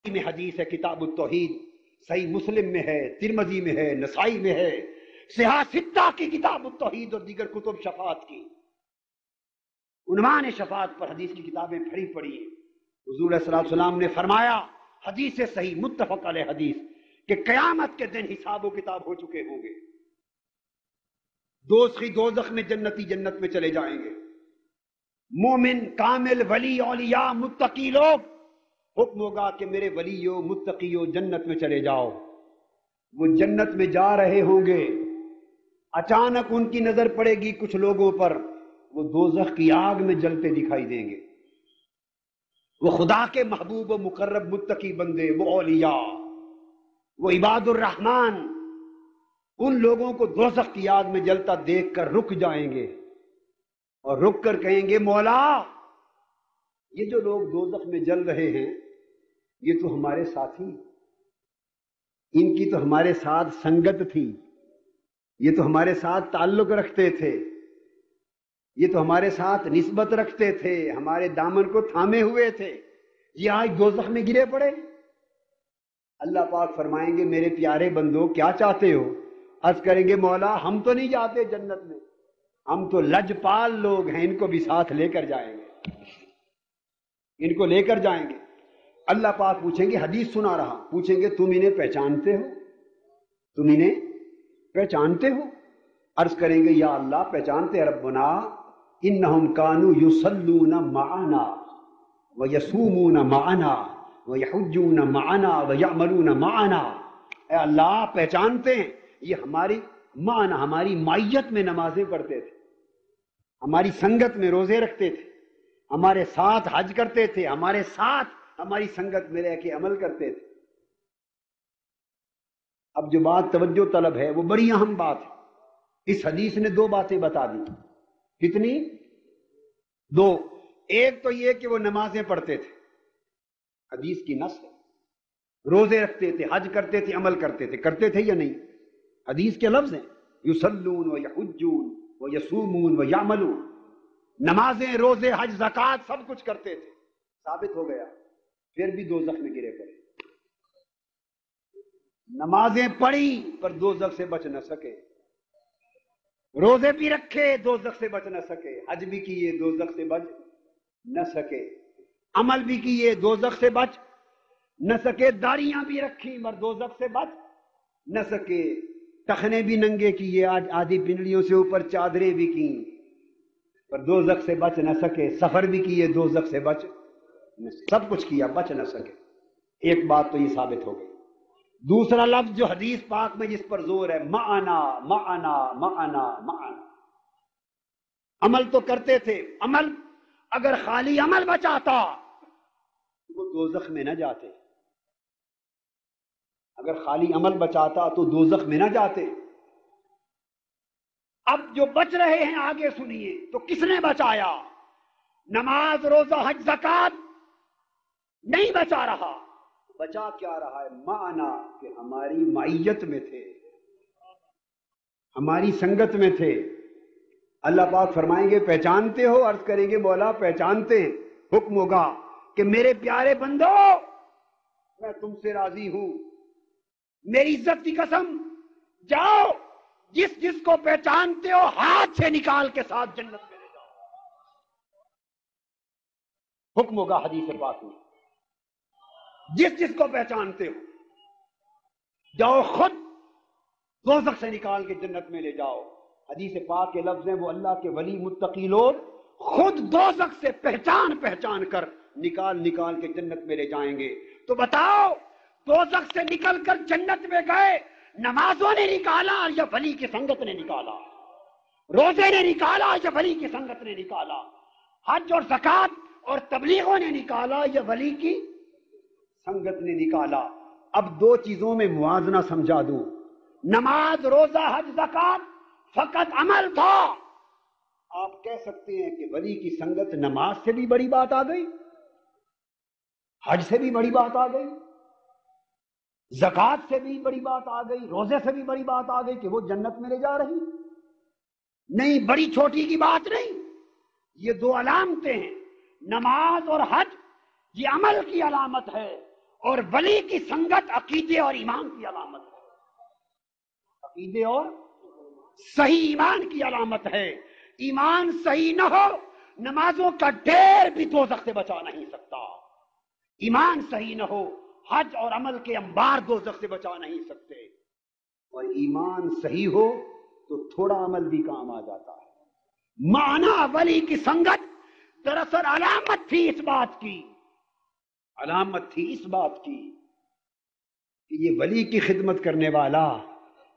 میں حدیث ہے کتاب التوحید، صحیح مسلم میں ہے، ترمذی میں ہے، نسائی میں ہے، صحاح ستہ کی کتاب التوحید اور دیگر کتب شفاعت کی، عنوان شفاعت پر حدیث کی کتابیں بھری پڑی ہیں۔ حضور صلی اللہ علیہ وسلم نے فرمایا، حدیث صحیح متفق علیہ حدیث، کہ قیامت کے دن حساب و کتاب ہو چکے ہوں گے، دوزخی دوزخ میں، جنتی جنت میں چلے جائیں گے، مومن کامل ولی اولیاء متقی لوگ، حکم ہوگا کہ میرے ولیو متقیو جنت میں چلے جاؤ۔ وہ جنت میں جا رہے ہوں گے، اچانک ان کی نظر پڑے گی کچھ لوگوں پر، وہ دوزخ کی آگ میں جلتے دکھائی دیں گے۔ وہ خدا کے محبوب و مقرب متقی بندے، وہ اولیاء، وہ عباد الرحمن، ان لوگوں کو دوزخ کی آگ میں جلتا دیکھ کر رک جائیں گے اور رک کر کہیں گے، مولا یہ جو لوگ دوزخ میں جل رہے ہیں یہ تو ہمارے ساتھی، ان کی تو ہمارے ساتھ سنگت تھی، یہ تو ہمارے ساتھ تعلق رکھتے تھے، یہ تو ہمارے ساتھ نسبت رکھتے تھے، ہمارے دامن کو تھامے ہوئے تھے، یہ آج دوزخ میں گرے پڑے۔ اللہ پاک فرمائیں گے، میرے پیارے بندو کیا چاہتے ہو؟ عرض کریں گے، مولا ہم تو نہیں جاتے جنت میں، ہم تو لجپال لوگ ہیں، ان کو بھی ساتھ لے کر جائیں گے، ان کو لے کر جائیں گے۔ اللہ پاک پوچھیں گے، حدیث سنا رہا، پوچھیں گے تم انہیں پہچانتے ہو؟ تم انہیں پہچانتے ہو؟ عرض کریں گے، یا اللہ پہچانتے ربنا، انہم کانوا یصلون معنا ویصومون معنا ویحجون معنا ویعملون معنا۔ اے اللہ پہچانتے ہیں، یہ ہماری معنا، ہماری معیت میں نمازیں پڑھتے تھے، ہماری سنگت میں روزے رکھتے تھے، ہمارے ساتھ حج کرتے تھے، ہمارے ساتھ ہماری سنگت میں رہ کے عمل کرتے تھے۔ اب جو بات توجہ طلب ہے وہ بڑی اہم بات ہے۔ اس حدیث نے دو باتیں بتا دی۔ کتنی؟ دو۔ ایک تو یہ کہ وہ نمازیں پڑھتے تھے، حدیث کی نص ہے، روزے رکھتے تھے، حج کرتے تھے، عمل کرتے تھے یا نہیں؟ حدیث کے لفظ ہیں، یصلون ویحجون ویصومون ویعملون، نمازیں، روزے، حج، زکوٰۃ سب کچھ کرتے تھے، ثابت ہو گیا، پھر بھی دوزخ میں گرے پڑے۔ نمازیں پڑھی پر دوزخ سے بچ نہ سکے، روزے بھی رکھے دوزخ سے بچ نہ سکے، حج بھی کیے دوزخ سے بچ نہ سکے، عمل بھی کیے دوزخ سے بچ نہ سکے، داڑیاں بھی رکھی مگر دوزخ سے بچ نہ سکے، ٹخنے بھی ننگے کیے، آج آدھی پنڈلیوں سے اوپر چادریں بھی کی پر دوزخ سے بچ نہ سکے، سفر بھی کیے دوزخ سے بچ نہ سکے، سب کچھ کیا بچ نہ سکے۔ ایک بات تو یہ ثابت ہو گئی۔ دوسرا لفظ جو حدیث پاک میں جس پر زور ہے، معنا معنا معنا معنا، عمل تو کرتے تھے، عمل اگر خالی عمل بچاتا وہ دوزخ میں نہ جاتے، اگر خالی عمل بچاتا تو دوزخ میں نہ جاتے۔ اب جو بچ رہے ہیں آگے سنیے، تو کس نے بچایا؟ نماز، روزہ، حج، زکوٰۃ نہیں بچا رہا، بچا کیا رہا ہے؟ معنا، کہ ہماری معیت میں تھے، ہماری سنگت میں تھے۔ اللہ پاک فرمائیں گے، پہچانتے ہو؟ عرض کریں گے، مولا پہچانتے ہیں۔ حکم ہوگا کہ میرے پیارے بندو میں تم سے راضی ہوں، میری عزت کی قسم، جاؤ جس جس کو پہچانتے ہو ہاتھ سے نکال کے ساتھ جنت میں لے جاؤ۔ حکم ہوگا حدیث پاک میں، جس جس کو پہچانتے ہو جاؤ، خود دوزخ سے نکال کے جنت میں لے جاؤ۔ حدیث پاک کے لفظ ہیں، وہ اللہ کے ولی متقی لوگ خود دوزخ سے پہچان کر نکال کے جنت میں لے جائیں گے۔ تو بتاؤ، دوزخ سے نکل کر جنت میں گئے، نمازوں نے نکالا یا ولی کی سنگت نے نکالا؟ روزے نے نکالا یا ولی کی سنگت نے نکالا؟ حج اور زکوٰۃ اور تبلیغوں نے نکالا یا ولی کی سنگت نے نکالا؟ اب دو چیزوں میں موازنہ سمجھا دوں، نماز، روزہ، حج، زکوٰۃ فقط عمل تھا، آپ کہہ سکتے ہیں کہ ولی کی سنگت نماز سے بھی بڑی بات آ گئی، حج سے بھی بڑی بات آ گئی، زکوٰۃ سے بھی بڑی بات آ گئی، روزے سے بھی بڑی بات آ گئی کہ وہ جنت میں لے جا رہی؟ نہیں، بڑی چھوٹی کی بات نہیں، یہ دو علامتیں ہیں، نماز اور حج یہ عمل کی علامت ہے، اور ولی کی سنگت عقیدے اور ایمان کی علامت ہے، عقیدے اور صحیح ایمان کی علامت ہے۔ ایمان صحیح نہ ہو، نمازوں کا ڈھیر بھی دوزخ سے بچا نہیں سکتا۔ ایمان صحیح نہ ہو، حج اور عمل کے انبار دوزخ سے بچا نہیں سکتے، اور ایمان صحیح ہو تو تھوڑا عمل بھی کام آ جاتا ہے۔ معنی ولی کی سنگت دراصل علامت تھی اس بات کی، علامت تھی اس بات کی کہ یہ ولی کی خدمت کرنے والا،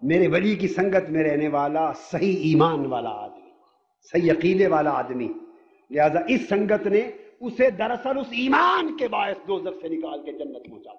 میرے ولی کی سنگت میں رہنے والا صحیح ایمان والا آدمی، صحیح عقیدے والا آدمی، لہذا اس سنگت نے اسے دراصل اس ایمان کے باعث دوزخ سے نکال کے جنت پہنچا۔